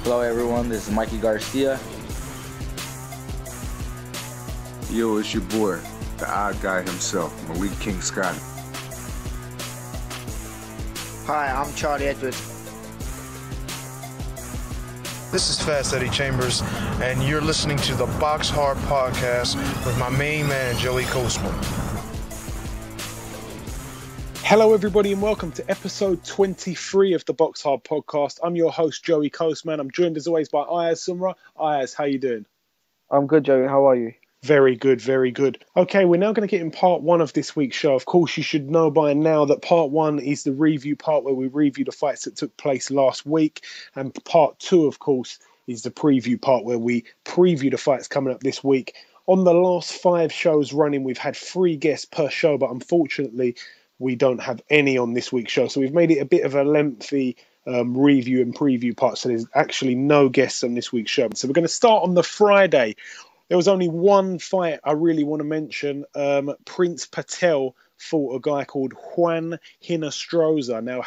Hello everyone, this is Mikey Garcia. Yo, it's your boy, the odd guy himself, Malik King Scott. Hi, I'm Charlie Edwards. This is Fast Eddie Chambers, and you're listening to the BoxHard Podcast with my main man, Joey Coastman. Hello, everybody, and welcome to episode 23 of the BoxHard Podcast. I'm your host, Joey Coastman. I'm joined, as always, by Ayaz Sumra. Ayaz, how you doing? I'm good, Joey. How are you? Very good, very good. Okay, we're now going to get in part one of this week's show. Of course, you should know by now that part one is the review part where we review the fights that took place last week. And part two, of course, is the preview part where we preview the fights coming up this week. On the last 5 shows running, we've had 3 guests per show, but unfortunately, we don't have any on this week's show. So we've made it a bit of a lengthy review and preview part. So there's actually no guests on this week's show. So we're going to start on the Friday. There was only one fight I really want to mention. Prince Patel fought a guy called Juan Hinestroza. Now,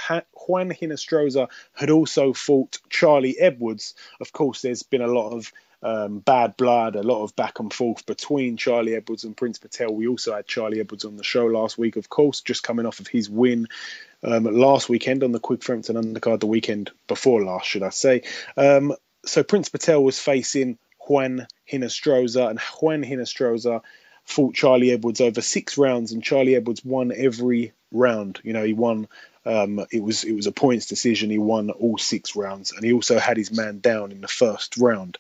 Juan Hinestroza had also fought Charlie Edwards. Of course, there's been a lot of bad blood, a lot of back and forth between Charlie Edwards and Prince Patel. We also had Charlie Edwards on the show last week, of course, just coming off of his win last weekend on the Quick Frampton undercard, the weekend before last, should I say. So Prince Patel was facing Juan Hinestroza, and Juan Hinestroza fought Charlie Edwards over 6 rounds, and Charlie Edwards won every round. You know, he won. It was a points decision. He won all 6 rounds, and he also had his man down in the first round.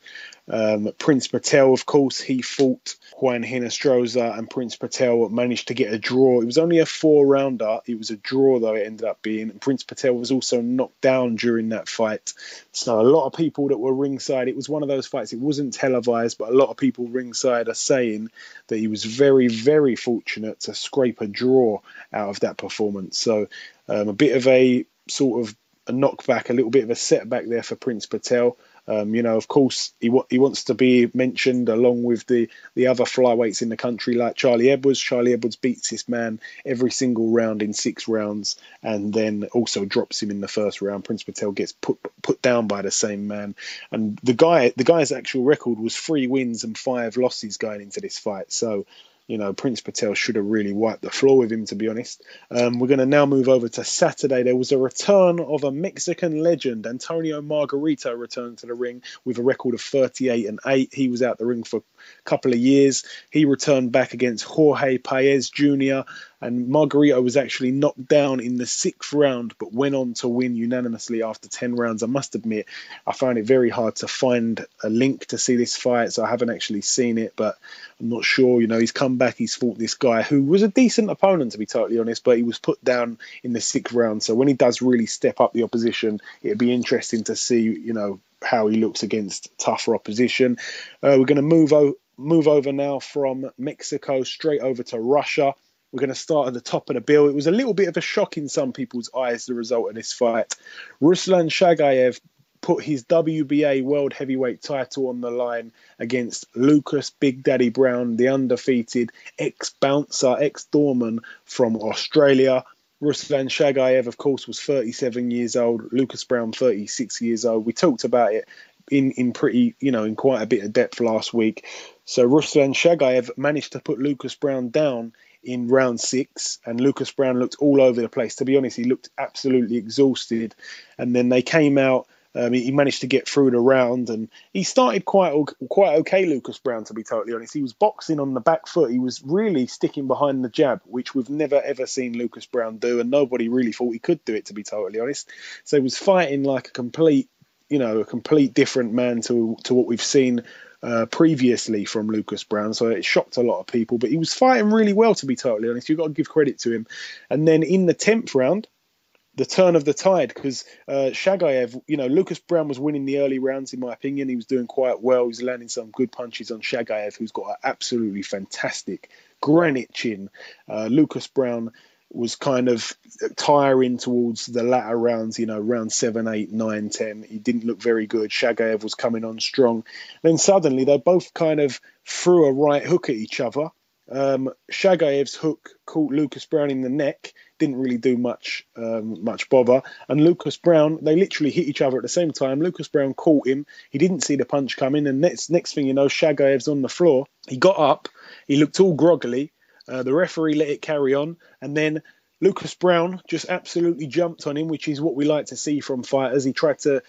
Prince Patel, of course, he fought Juan Hinestroza, and Prince Patel managed to get a draw. It was only a 4-rounder. It was a draw, though, it ended up being. And Prince Patel was also knocked down during that fight. So a lot of people that were ringside, it was one of those fights, it wasn't televised, but a lot of people ringside are saying that he was very, very fortunate to scrape a draw out of that performance. So a bit of a sort of a knockback, a little bit of a setback there for Prince Patel. You know, of course, he wants to be mentioned along with the other flyweights in the country like Charlie Edwards. Charlie Edwards beats this man every single round in 6 rounds and then also drops him in the first round. Prince Patel gets put down by the same man. And the guy's actual record was 3 wins and 5 losses going into this fight. So, you know, Prince Patel should have really wiped the floor with him, to be honest. We're going to now move over to Saturday. There was a return of a Mexican legend. Antonio Margarito returned to the ring with a record of 38-8. He was out the ring for a couple of years. He returned back against Jorge Paez Jr., and Margarito was actually knocked down in the 6th round, but went on to win unanimously after 10 rounds. I must admit, I found it very hard to find a link to see this fight, so I haven't actually seen it, but I'm not sure. You know, he's come back, he's fought this guy who was a decent opponent, to be totally honest, but he was put down in the 6th round. So when he does really step up the opposition, it'd be interesting to see, you know, how he looks against tougher opposition. We're going to move over now from Mexico straight over to Russia. We're going to start at the top of the bill. It was a little bit of a shock in some people's eyes, the result of this fight. Ruslan Chagaev put his WBA World Heavyweight title on the line against Lucas Big Daddy Browne, the undefeated ex-bouncer, ex-doorman from Australia. Ruslan Chagaev, of course, was 37 years old. Lucas Browne, 36 years old. We talked about it in pretty, you know, in quite a bit of depth last week. So Ruslan Chagaev managed to put Lucas Browne down in round 6, and Lucas Browne looked all over the place. To be honest, he looked absolutely exhausted. And then they came out. He managed to get through the round, and he started quite okay, Lucas Browne, to be totally honest. He was boxing on the back foot. He was really sticking behind the jab, which we've never, ever seen Lucas Browne do, and nobody really thought he could do it, to be totally honest. So he was fighting like a complete different man to what we've seen previously from Lucas Browne. So it shocked a lot of people, but he was fighting really well, to be totally honest. You've got to give credit to him. And then in the 10th round, the turn of the tide, because Chagaev, you know, Lucas Browne was winning the early rounds, in my opinion. He was doing quite well. He was landing some good punches on Chagaev, who's got an absolutely fantastic granite chin. Lucas Browne was kind of tiring towards the latter rounds, you know, round 7, 8, 9, 10. He didn't look very good. Chagaev was coming on strong. Then suddenly they both kind of threw a right hook at each other. Chagaev's hook caught Lucas Browne in the neck, didn't really do much bother. And Lucas Browne, they literally hit each other at the same time. Lucas Browne caught him. He didn't see the punch coming. And next thing you know, Chagaev's on the floor. He got up. He looked all groggily. The referee let it carry on. And then Lucas Browne just absolutely jumped on him, which is what we like to see from fighters. He tried to,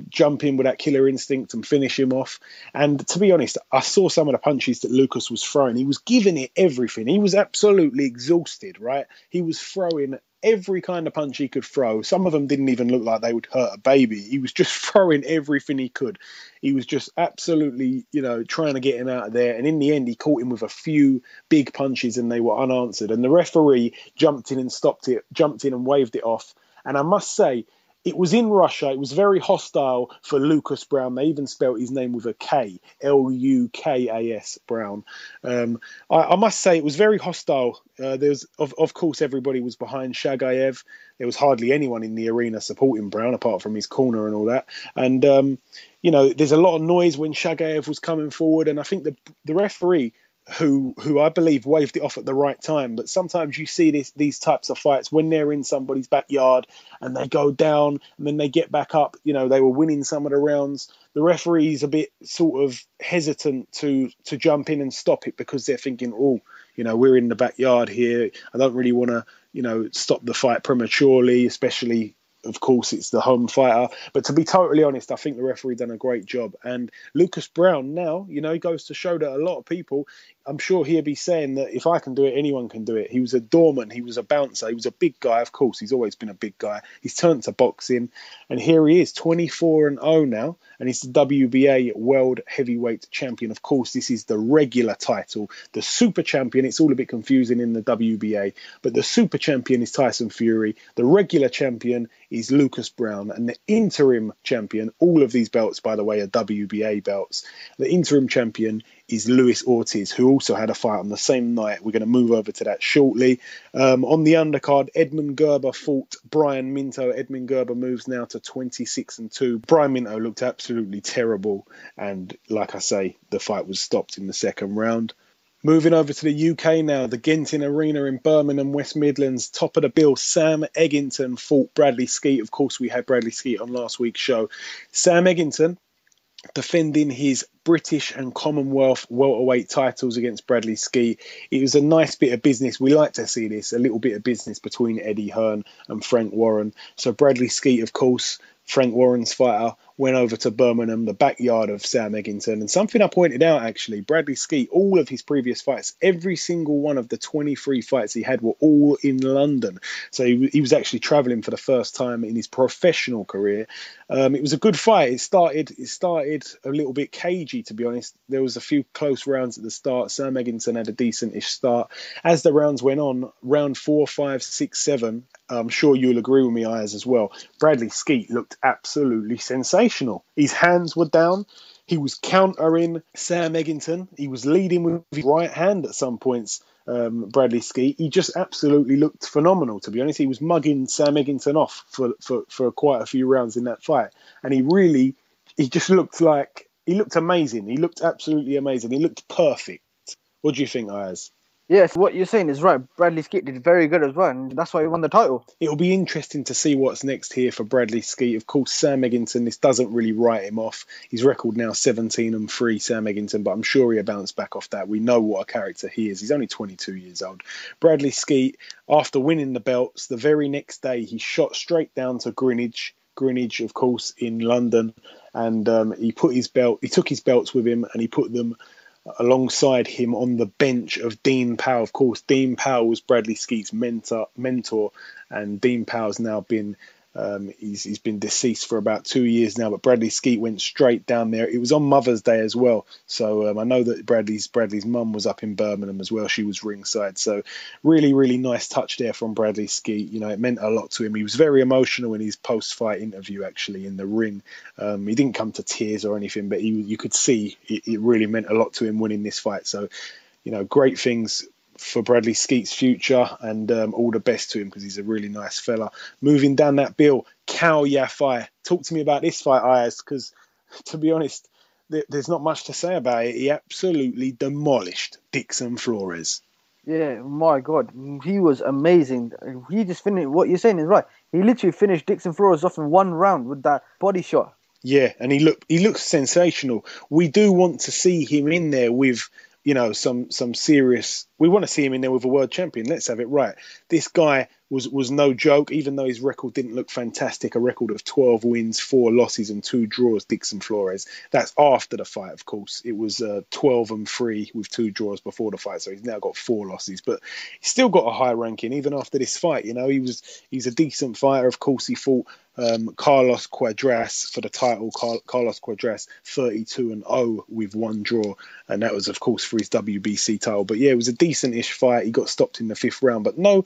jump in with that killer instinct and finish him off. And to be honest, I saw some of the punches that Lucas was throwing. He was giving it everything. He was absolutely exhausted, right? He was throwing every kind of punch he could throw. Some of them didn't even look like they would hurt a baby. He was just throwing everything he could. He was just absolutely, trying to get him out of there. And in the end, he caught him with a few big punches and they were unanswered. And the referee jumped in and stopped it, jumped in and waved it off. And I must say, it was in Russia. It was very hostile for Lucas Browne. They even spelt his name with a K, Lukas Browne. I must say it was very hostile. There's, of course, everybody was behind Chagaev. There was hardly anyone in the arena supporting Browne apart from his corner and all that. And, there's a lot of noise when Chagaev was coming forward. And I think the referee, who I believe waved it off at the right time. But sometimes you see these types of fights when they're in somebody's backyard and they go down and then they get back up. They were winning some of the rounds. The referee's a bit sort of hesitant to jump in and stop it because they're thinking, we're in the backyard here. I don't really want to, stop the fight prematurely, especially, of course, it's the home fighter. But to be totally honest, I think the referee done a great job. And Lucas Browne now, he goes to show that a lot of people, I'm sure he'll be saying that if I can do it, anyone can do it. He was a doorman. He was a bouncer. He was a big guy. Of course, he's always been a big guy. He's turned to boxing. And here he is, 24-0 now. And he's the WBA World Heavyweight Champion. Of course, this is the regular title. The Super Champion, it's all a bit confusing in the WBA. But the Super Champion is Tyson Fury. The regular champion is Lucas Browne. And the interim champion, all of these belts, by the way, are WBA belts. The interim champion is Luis Ortiz, who also had a fight on the same night. We're going to move over to that shortly. On the undercard, Edmund Gerber fought Brian Minto. Edmund Gerber moves now to 26-2. Brian Minto looked absolutely terrible. And like I say, the fight was stopped in the second round. Moving over to the UK now, the Egginton Arena in Birmingham, West Midlands. Top of the bill, Sam Eggington fought Bradley Skeete. Of course, we had Bradley Skeete on last week's show. Sam Eggington defending his British and Commonwealth welterweight titles against Bradley Skeete. It was a nice bit of business. We like to see this, a little bit of business between Eddie Hearn and Frank Warren. So Bradley Skeete, of course, Frank Warren's fighter, went over to Birmingham, the backyard of Sam Eggington. And something I pointed out, actually, Bradley Skeete, all of his previous fights, every single one of the 23 fights he had were all in London. So he was actually travelling for the first time in his professional career. It was a good fight. It started a little bit cagey, to be honest. There was a few close rounds at the start. Sam Eggington had a decent-ish start. As the rounds went on, round 4, 5, 6, 7, I'm sure you'll agree with me, Ayaz, as well. Bradley Skeete looked absolutely sensational. His hands were down. He was countering Sam Eggington. He was leading with his right hand at some points, Bradley Skeete. He just absolutely looked phenomenal, to be honest. He was mugging Sam Eggington off for quite a few rounds in that fight. And he just looked amazing. He looked absolutely amazing. He looked perfect. What do you think, Ayaz? Yes, what you're saying is right. Bradley Skeete did very good as well, and that's why he won the title. It'll be interesting to see what's next here for Bradley Skeete. Of course, Sam Eggington, this doesn't really write him off. His record now 17-3, Sam Eggington, but I'm sure he'll bounce back off that. We know what a character he is. He's only 22 years old. Bradley Skeete, after winning the belts, the very next day, he shot straight down to Greenwich, of course, in London, and he took his belts with him, and he put them alongside him on the bench of Dean Powell. Of course, Dean Powell was Bradley Skeete's mentor, and Dean Powell's now been he's been deceased for about 2 years now, but Bradley Skeete went straight down there. It was on Mother's Day as well, so I know that Bradley's mum was up in Birmingham as well. She was ringside, so really nice touch there from Bradley Skeete. It meant a lot to him. He was very emotional in his post-fight interview, actually, in the ring. He didn't come to tears or anything, but you could see it really meant a lot to him winning this fight. So, great things for Bradley Skeete's future, and all the best to him, because he's a really nice fella. Moving down that bill, Yafai. Talk to me about this fight, Ayaz, because to be honest, there's not much to say about it. He absolutely demolished Dixon Flores. Yeah, my God, he was amazing. He just finished. What you're saying is right. He literally finished Dixon Flores off in one round with that body shot. Yeah, and he looks sensational. We do want to see him in there with, some serious. We want to see him in there with a world champion. Let's have it right. This guy was no joke, even though his record didn't look fantastic. A record of 12 wins, 4 losses, and 2 draws. Dixon Flores. That's after the fight, of course. It was 12-3 with 2 draws before the fight, so he's now got 4 losses. But he's still got a high ranking even after this fight. He's a decent fighter. Of course, he fought Carlos Cuadras for the title. Carlos Cuadras 32-0 with 1 draw, and that was, of course, for his WBC title. But yeah, it was a decent-ish fight. He got stopped in the 5th round, but no,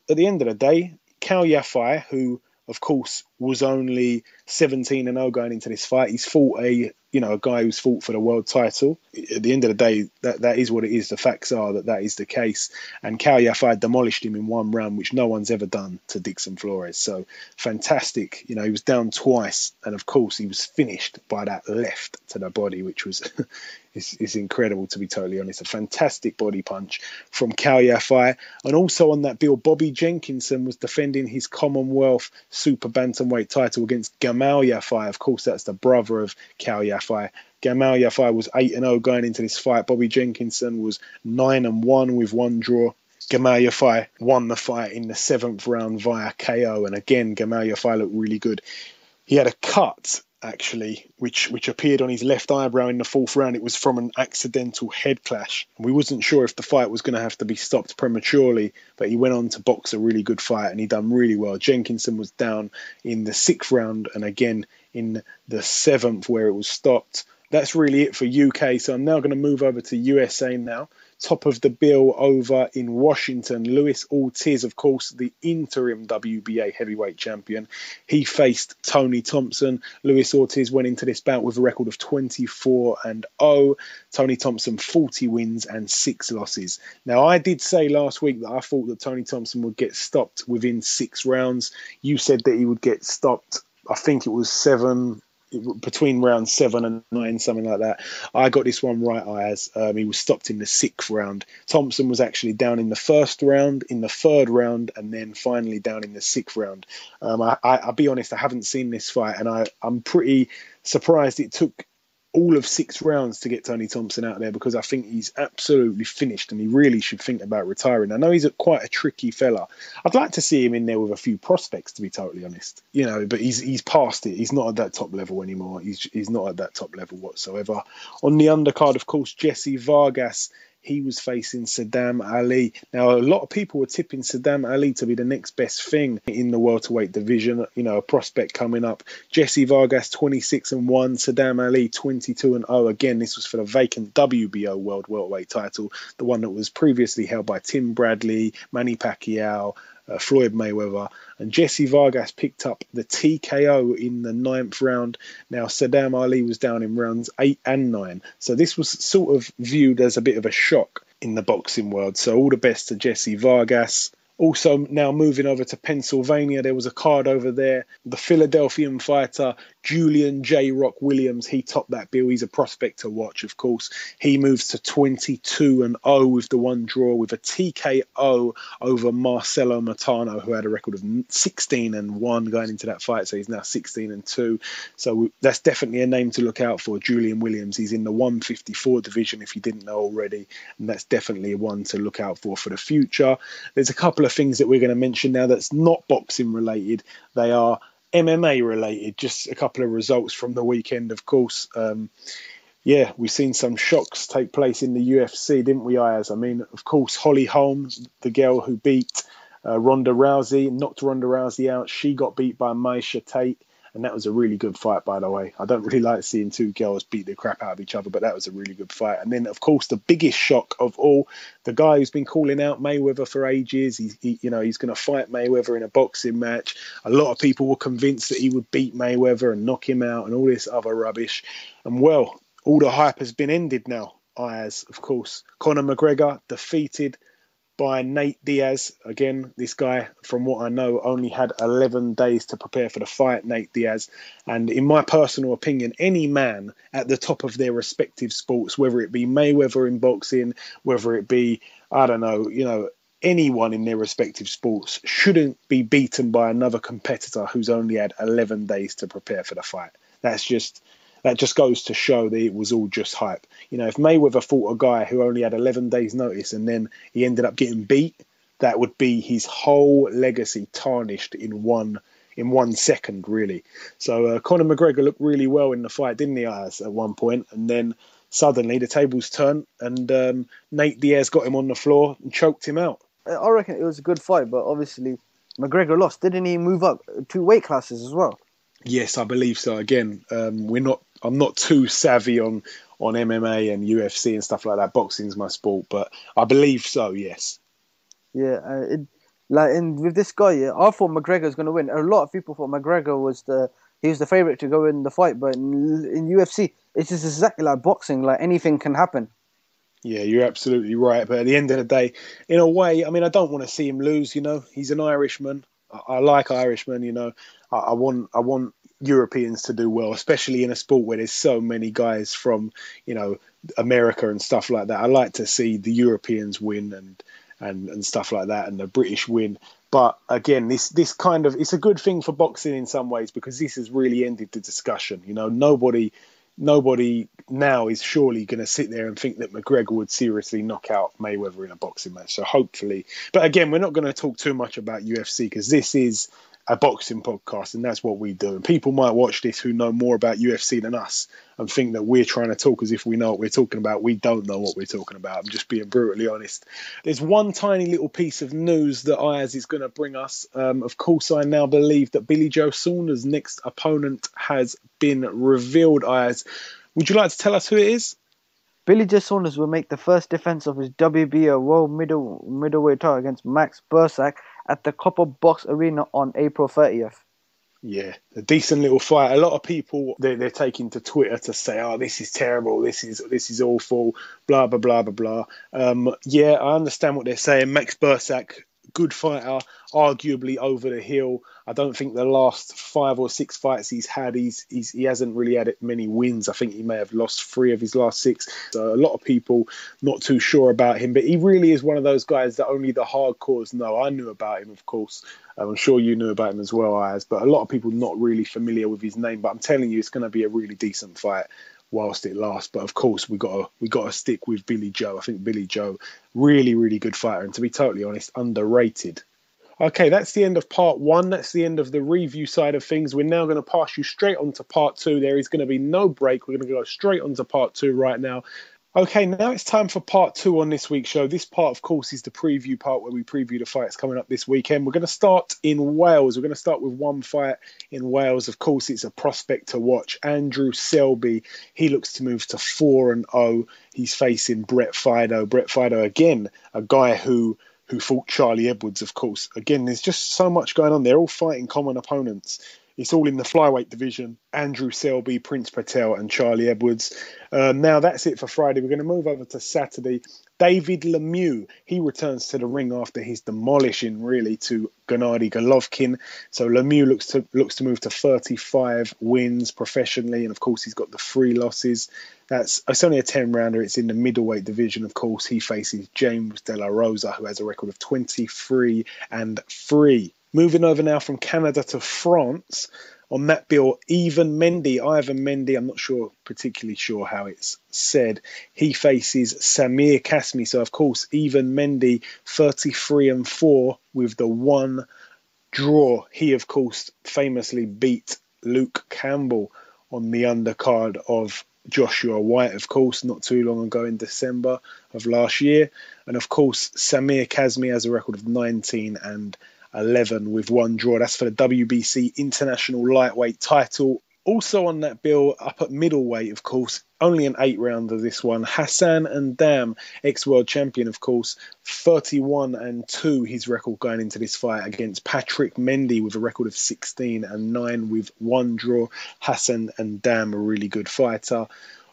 at the end of the day, Yafai, who of course was only 17-0 going into this fight, he's fought a guy who's fought for the world title. At the end of the day, that is what it is. The facts are that is the case. And Yafai demolished him in 1 round, which no one's ever done to Dixon Flores. So fantastic. He was down twice, and of course he was finished by that left to the body, which was is incredible, to be totally honest. A fantastic body punch from Yafai. And also on that bill, Bobby Jenkinson was defending his Commonwealth Super Bantamweight title against Gamal Yafai. Of course, that's the brother of Yafai. Gamal Yafai was 8-0 going into this fight. Bobby Jenkinson was 9-1 with 1 draw. Gamal Yafai won the fight in the 7th round via KO. And again, Gamal Yafai looked really good. He had a cut, actually, which appeared on his left eyebrow in the 4th round. It was from an accidental head clash. We wasn't sure if the fight was going to have to be stopped prematurely, but he went on to box a really good fight, and he done really well. Jenkinson was down in the 6th round, and again in the 7th where it was stopped. That's really it for UK. So I'm now going to move over to USA now. Top of the bill over in Washington, Luis Ortiz, of course, the interim WBA heavyweight champion. He faced Tony Thompson. Luis Ortiz went into this bout with a record of 24-0. Tony Thompson, 40 wins and 6 losses. Now, I did say last week that I thought that Tony Thompson would get stopped within 6 rounds. You said that he would get stopped, I think it was 7, between round 7 and 9, something like that. I got this one right, Ayaz. He was stopped in the 6th round. Thompson was actually down in the 1st round, in the 3rd round, and then finally down in the 6th round. I'll be honest, I haven't seen this fight, and I'm pretty surprised it took all of 6 rounds to get Tony Thompson out there, because I think he's absolutely finished and he really should think about retiring. I know he's quite a tricky fella. I'd like to see him in there with a few prospects, to be totally honest. But he's past it. He's not at that top level anymore. He's not at that top level whatsoever. On the undercard, of course, Jessie Vargas. He was facing Saddam Ali. Now, a lot of people were tipping Saddam Ali to be the next best thing in the welterweight division. A prospect coming up. Jessie Vargas, 26-1. Saddam Ali, 22-0. Again, this was for the vacant WBO World Welterweight title, the one that was previously held by Tim Bradley, Manny Pacquiao, Floyd Mayweather, and Jessie Vargas picked up the TKO in the 9th round. Now, Saddam Ali was down in rounds 8 and 9. So this was sort of viewed as a bit of a shock in the boxing world. So all the best to Jessie Vargas. Also, now moving over to Pennsylvania, there was a card over there. The Philadelphian fighter, Julian J. Rock Williams, he topped that bill. He's a prospect to watch, of course. He moves to 22-0 with the 1 draw, with a TKO over Marcelo Matano, who had a record of 16-1 going into that fight. So he's now 16-2. So that's definitely a name to look out for, Julian Williams. He's in the 154 division, if you didn't know already. And that's definitely one to look out for the future. There's a couple of things that we're going to mention now that's not boxing related. They are MMA related. Just a couple of results from the weekend, of course. We've seen some shocks take place in the UFC, didn't we, Ayaz? I mean, of course, Holly Holm, the girl who beat Ronda Rousey, knocked Ronda Rousey out. She got beat by Miesha Tate. And that was a really good fight, by the way. I don't really like seeing 2 girls beat the crap out of each other, but that was a really good fight. And then, of course, the biggest shock of all, the guy who's been calling out Mayweather for ages, he's going to fight Mayweather in a boxing match. A lot of people were convinced that he would beat Mayweather and knock him out and all this other rubbish. And, well, all the hype has been ended now, Ayaz, of course. Conor McGregor defeated by Nate Diaz. Again, this guy, from what I know, only had 11 days to prepare for the fight, Nate Diaz. And in my personal opinion, any man at the top of their respective sports, whether it be Mayweather in boxing, whether it be, I don't know, anyone in their respective sports shouldn't be beaten by another competitor who's only had 11 days to prepare for the fight. That just goes to show that it was all just hype. If Mayweather fought a guy who only had 11 days notice and then he ended up getting beat, that would be his whole legacy tarnished in one second, really. So Conor McGregor looked really well in the fight, didn't he, Ayaz, at one point? And then suddenly the tables turned and Nate Diaz got him on the floor and choked him out. I reckon it was a good fight, but obviously McGregor lost. Didn't he move up 2 weight classes as well? Yes, I believe so. Again, I'm not too savvy on MMA and UFC and stuff like that. Boxing's my sport, but I believe so. Yes. Yeah, with this guy, I thought McGregor was going to win. A lot of people thought McGregor was the favorite to go in the fight, but in UFC, it's just exactly like boxing. Like anything can happen. Yeah, you're absolutely right. But at the end of the day, in a way, I mean, I don't want to see him lose. He's an Irishman. I like Irishmen. I want Europeans to do well, especially in a sport where there's so many guys from America and stuff like that. I like to see the Europeans win and stuff like that, and the British win. But again, this kind of, it's a good thing for boxing in some ways, because this has really ended the discussion. Nobody now is surely going to sit there and think that McGregor would seriously knock out Mayweather in a boxing match. So hopefully, but again, we're not going to talk too much about UFC because this is a boxing podcast and that's what we do. And people might watch this who know more about UFC than us and think that we're trying to talk as if we know what we're talking about. We don't know what we're talking about. I'm just being brutally honest. There's one tiny little piece of news that Ayaz is going to bring us. Of course, I now believe that Billy Joe Saunders' next opponent has been revealed. Ayaz, would you like to tell us who it is? Billy Joe Saunders will make the first defense of his WBO World Middleweight title against Max Persse at the Copper Box Arena on April 30th. Yeah, a decent little fight. A lot of people, they're taking to Twitter to say, oh, this is terrible, this is awful, blah, blah, blah, blah, blah. Yeah, I understand what they're saying. Max Persse, good fighter, arguably over the hill. I don't think the last 5 or 6 fights he's had, he hasn't really had many wins. I think he may have lost 3 of his last 6. So a lot of people not too sure about him, but he really is one of those guys that only the hardcores know. I knew about him, of course. I'm sure you knew about him as well, Ayaz, but a lot of people not really familiar with his name. But I'm telling you, it's going to be a really decent fight whilst it lasts. But of course, we got to stick with Billy Joe. I think Billy Joe, really, really good fighter, and to be totally honest, underrated. Okay, that's the end of part 1. That's the end of the review side of things. We're now going to pass you straight on to part 2. There is going to be no break. We're going to go straight on to part 2 right now. Okay, now it's time for part 2 on this week's show. This part, of course, is the preview part where we preview the fights coming up this weekend. We're going to start in Wales. We're going to start with one fight in Wales. Of course, it's a prospect to watch. Andrew Selby, he looks to move to 4-0. He's facing Brett Fido. Brett Fido, again, a guy who fought Charlie Edwards, of course. Again, there's just so much going on. They're all fighting common opponents. It's all in the flyweight division. Andrew Selby, Prince Patel and Charlie Edwards. Now that's it for Friday. We're going to move over to Saturday. David Lemieux, he returns to the ring after his demolishing, really, to Gennady Golovkin. So Lemieux looks to move to 35 wins professionally. And, of course, he's got the 3 losses. It's only a 10-rounder. It's in the middleweight division, of course. He faces James De La Rosa, who has a record of 23-3. Moving over now from Canada to France. On that bill, Ivan Mendy, I'm not particularly sure how it's said. He faces Samir Kasmi. So, of course, Ivan Mendy, 33-4 with the 1 draw. He, of course, famously beat Luke Campbell on the undercard of Joshua White, of course, not too long ago in December of last year. And, of course, Samir Kasmi has a record of 19-11 with 1 draw. That's for the WBC International Lightweight title. Also on that bill, up at middleweight, of course, only an 8-rounder this one. Hassan N'Dam, ex-world champion, of course, 31-2, his record going into this fight against Patrick Mendy with a record of 16-9 with 1 draw. Hassan N'Dam, a really good fighter.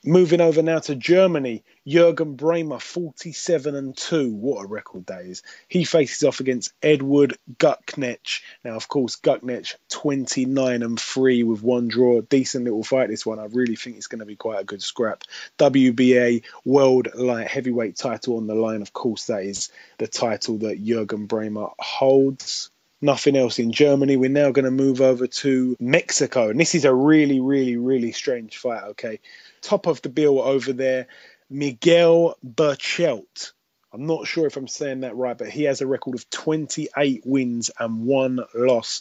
Moving over now to Germany, Jürgen Bremer, 47-2. What a record that is. He faces off against Edward Gutknecht. Now, of course, Gutknecht, 29-3 with one draw. Decent little fight, this one. I really think it's going to be quite a good scrap. WBA World Light Heavyweight title on the line. Of course, that is the title that Jürgen Bremer holds. Nothing else in Germany. We're now going to move over to Mexico. And this is a really, really, really strange fight, okay? Top of the bill over there, Miguel Berchelt. I'm not sure if I'm saying that right, but he has a record of 28 wins and 1 loss.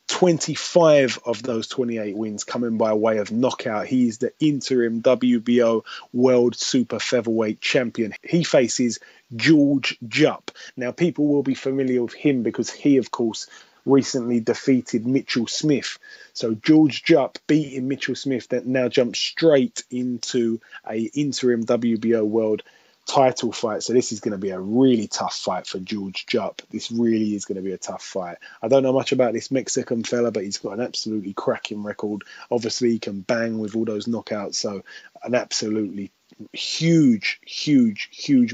25 of those 28 wins coming by way of knockout. He is the interim WBO World Super Featherweight Champion. He faces George Jupp. Now, people will be familiar with him because he, of course, recently defeated Mitchell Smith. So George Jupp beating Mitchell Smith that now jumps straight into a interim WBO World title fight. So this is going to be a really tough fight for George Jupp. This really is going to be a tough fight. I don't know much about this Mexican fella, but he's got an absolutely cracking record. Obviously, he can bang with all those knockouts. So an absolutely huge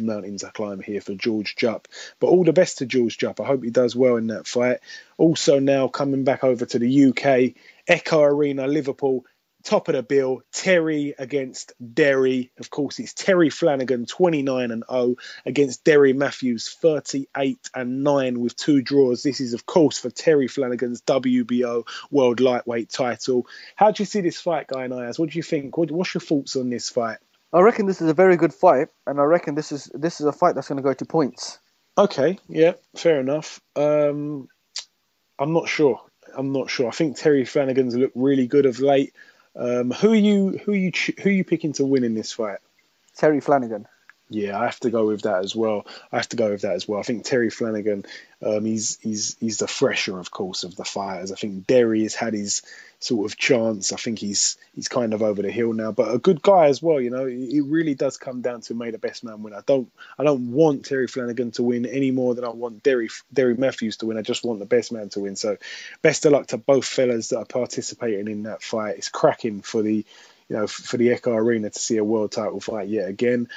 mountain to climb here for George Jupp. But all the best to George Jupp. I hope he does well in that fight. Also now coming back over to the UK, Echo Arena, Liverpool. Top of the bill, Terry against Derry. Of course, it's Terry Flanagan, 29-0, against Derry Matthews, 38-9 with 2 draws. This is, of course, for Terry Flanagan's WBO World Lightweight title. How do you see this fight, Guy and Ayaz? What do you think? What's your thoughts on this fight? I reckon this is a very good fight, and I reckon this is a fight that's going to go to points. Okay, yeah, fair enough. I'm not sure. I think Terry Flanagan's looked really good of late. Who are you picking to win in this fight? Terry Flanagan. Yeah, I have to go with that as well. I think Terry Flanagan, he's the fresher, of course, of the fighters. I think Derry has had his sort of chance. I think he's kind of over the hill now, but a good guy as well. You know, it really does come down to may the best man win. I don't want Terry Flanagan to win any more than I want Derry Matthews to win. I just want the best man to win. So, best of luck to both fellas that are participating in that fight. It's cracking for the Echo Arena to see a world title fight yet again.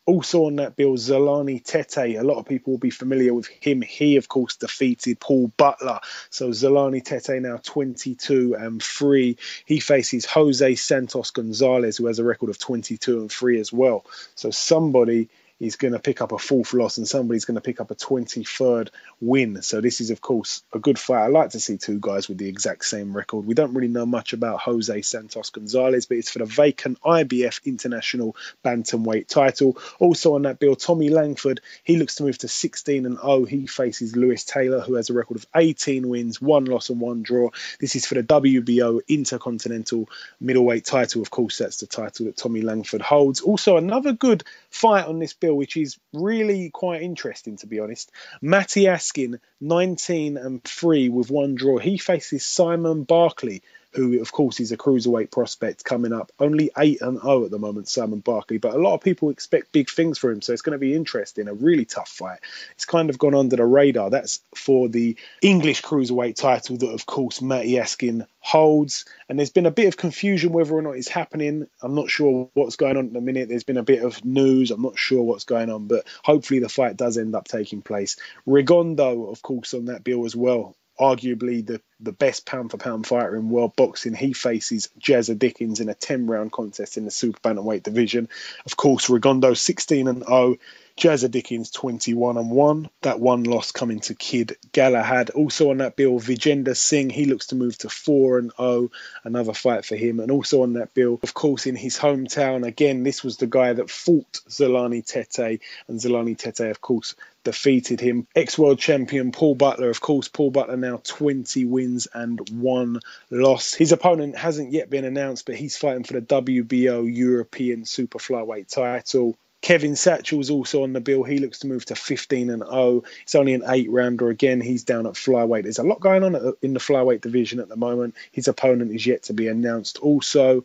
Also on that bill, Zolani Tete. A lot of people will be familiar with him. He, of course, defeated Paul Butler. So Zolani Tete now 22-3. He faces Jose Santos Gonzalez, who has a record of 22-3 as well. So somebody is going to pick up a 4th loss and somebody's going to pick up a 23rd win. So this is, of course, a good fight. I like to see 2 guys with the exact same record. We don't really know much about Jose Santos Gonzalez, but it's for the vacant IBF International Bantamweight title. Also on that bill, Tommy Langford. He looks to move to 16-0. He faces Lewis Taylor, who has a record of 18 wins, 1 loss and 1 draw. This is for the WBO Intercontinental Middleweight title. Of course, that's the title that Tommy Langford holds. Also, another good fight on this bill, which is really quite interesting, to be honest. Matty Askin, 19-3 with 1 draw. He faces Simon Barkley, who, of course, is a cruiserweight prospect coming up. Only 8-0 at the moment, Simon Barkley. But a lot of people expect big things for him, so it's going to be interesting. A really tough fight. It's kind of gone under the radar. That's for the English cruiserweight title that, of course, Matty Askin holds. And there's been a bit of confusion whether or not it's happening. I'm not sure what's going on at the minute. There's been a bit of news. I'm not sure what's going on, but hopefully the fight does end up taking place. Rigondeaux, of course, on that bill as well. Arguably the best pound-for-pound fighter in world boxing. He faces Jazza Dickens in a 10-round contest in the super bantamweight division. Of course, Rigondeaux 16-0. Jazza Dickens 21-1. That 1 loss coming to Kid Galahad. Also on that bill, Vijender Singh. He looks to move to 4-0. Another fight for him. And also on that bill, of course, in his hometown. Again, this was the guy that fought Zolani Tete. And Zolani Tete, of course, defeated him. Ex-world champion Paul Butler. Of course, Paul Butler now 20 wins and 1 loss. His opponent hasn't yet been announced, but he's fighting for the WBO European Super Flyweight title. Kevin Satchel's also on the bill. He looks to move to 15-0. It's only an 8-rounder. Again, he's down at flyweight. There's a lot going on in the flyweight division at the moment. His opponent is yet to be announced also.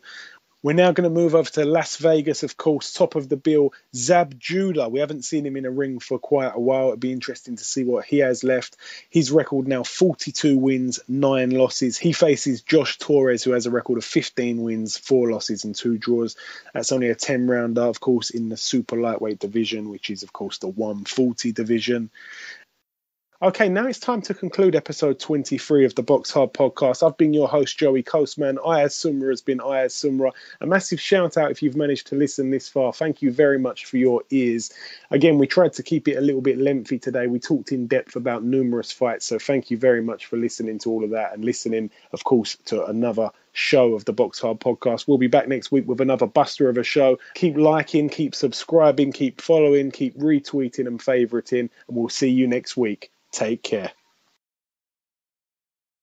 We're now going to move over to Las Vegas, of course, top of the bill, Zab Judah. We haven't seen him in a ring for quite a while. It'd be interesting to see what he has left. His record now 42 wins, 9 losses. He faces Josh Torres, who has a record of 15 wins, 4 losses and 2 draws. That's only a 10-rounder, of course, in the super lightweight division, which is, of course, the 140 division. Okay, now it's time to conclude episode 23 of the BoxHard Podcast. I've been your host, Joey Coastman. Ayaz Sumra has been Ayaz Sumra. A massive shout out if you've managed to listen this far. Thank you very much for your ears. Again, we tried to keep it a little bit lengthy today. We talked in depth about numerous fights, so thank you very much for listening to all of that and listening, of course, to another show of the BoxHard Podcast. We'll be back next week with another buster of a show. Keep liking, keep subscribing, keep following, keep retweeting and favoriting, and we'll see you next week. Take care.